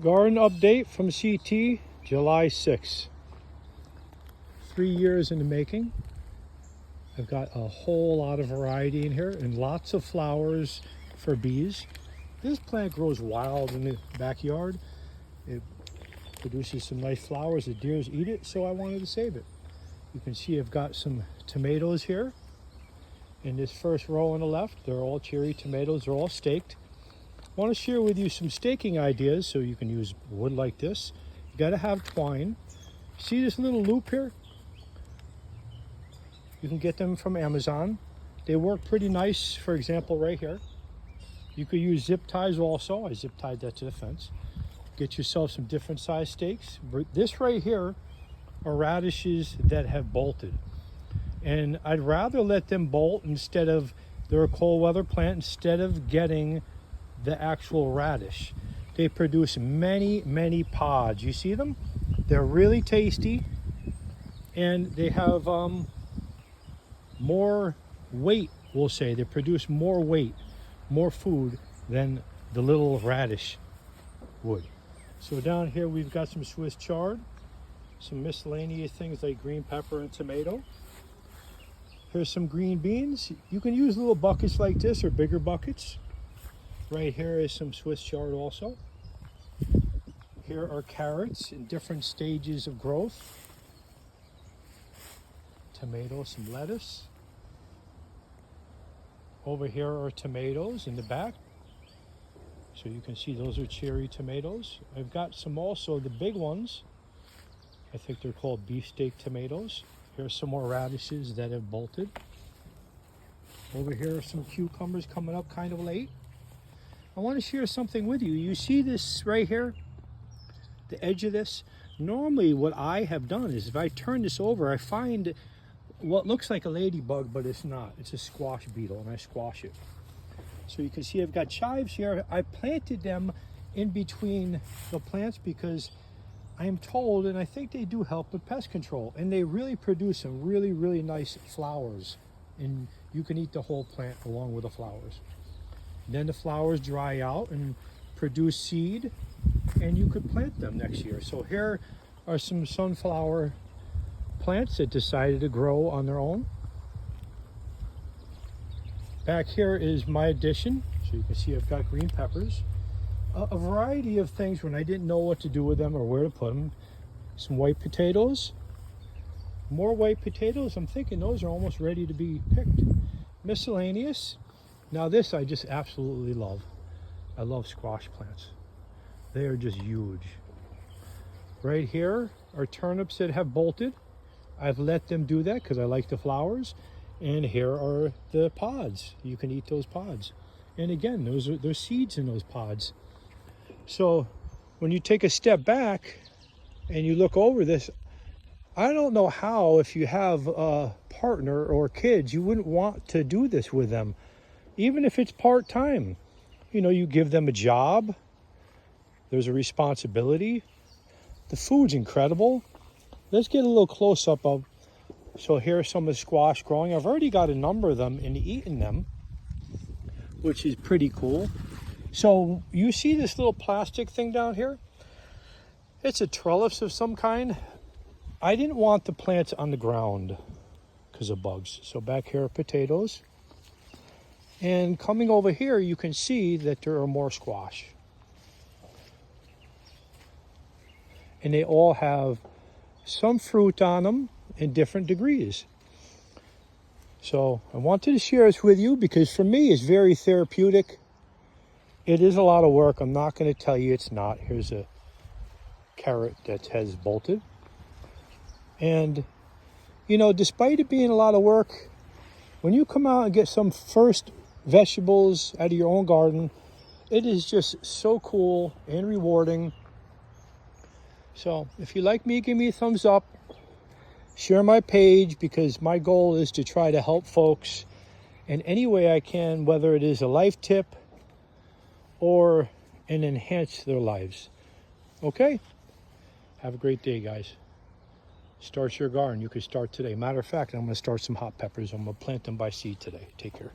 Garden update from CT, July 6th. 3 years in the making. I've got a whole lot of variety in here and lots of flowers for bees. This plant grows wild in the backyard. It produces some nice flowers. The deers eat it, so I wanted to save it. You can see I've got some tomatoes here. In this first row on the left, they're all cherry tomatoes. They're all staked. I want to share with you some staking ideas so you can use wood like this. You got to have twine. See this little loop here? You can get them from Amazon. They work pretty nice, for example, right here. You could use zip ties also. I zip tied that to the fence. Get yourself some different size stakes. This right here are radishes that have bolted. And I'd rather let them bolt instead of, they're a cold weather plant, instead of getting the actual radish. They produce many, many pods. You see them? They're really tasty, and they have more weight, we'll say. They produce more weight, more food than the little radish would. So down here we've got some Swiss chard, some miscellaneous things like green pepper and tomato. Here's some green beans. You can use little buckets like this or bigger buckets. Right here is some Swiss chard also. Here are carrots in different stages of growth. Tomato, some lettuce. Over here are tomatoes in the back. So you can see those are cherry tomatoes. I've got some also, the big ones. I think they're called beefsteak tomatoes. Here's some more radishes that have bolted. Over here are some cucumbers coming up kind of late. I want to share something with you. You see this right here? The edge of this? Normally what I have done is if I turn this over, I find what looks like a ladybug, but it's not. It's a squash beetle, and I squash it. So you can see I've got chives here. I planted them in between the plants because I am told, and I think they do help with pest control, and they really produce some really, really nice flowers. And you can eat the whole plant along with the flowers. Then the flowers dry out and produce seed, and you could plant them next year. So here are some sunflower plants that decided to grow on their own. Back here is my addition. So you can see I've got green peppers. A variety of things when I didn't know what to do with them or where to put them. Some white potatoes. More white potatoes. I'm thinking those are almost ready to be picked. Miscellaneous. Now this I just absolutely love. I love squash plants. They are just huge. Right here are turnips that have bolted. I've let them do that because I like the flowers. And here are the pods. You can eat those pods. And again, there's seeds in those pods. So when you take a step back and you look over this, I don't know how, if you have a partner or kids, you wouldn't want to do this with them. Even if it's part-time, you know, you give them a job. There's a responsibility. The food's incredible. Let's get a little close-up of, so here's some of the squash growing. I've already got a number of them and eaten them, which is pretty cool. So you see this little plastic thing down here? It's a trellis of some kind. I didn't want the plants on the ground because of bugs. So back here are potatoes. And coming over here, you can see that there are more squash. And they all have some fruit on them in different degrees. So I wanted to share this with you because for me it's very therapeutic. It is a lot of work. I'm not going to tell you it's not. Here's a carrot that has bolted. And, you know, despite it being a lot of work, when you come out and get some first vegetables out of your own garden, it is just so cool and rewarding. So if you like me, give me a thumbs up. Share my page because my goal is to try to help folks in any way I can, whether it is a life tip or and enhance their lives. Okay? Have a great day, guys. Start your garden. You can start today. Matter of fact, I'm going to start some hot peppers. I'm going to plant them by seed today. Take care.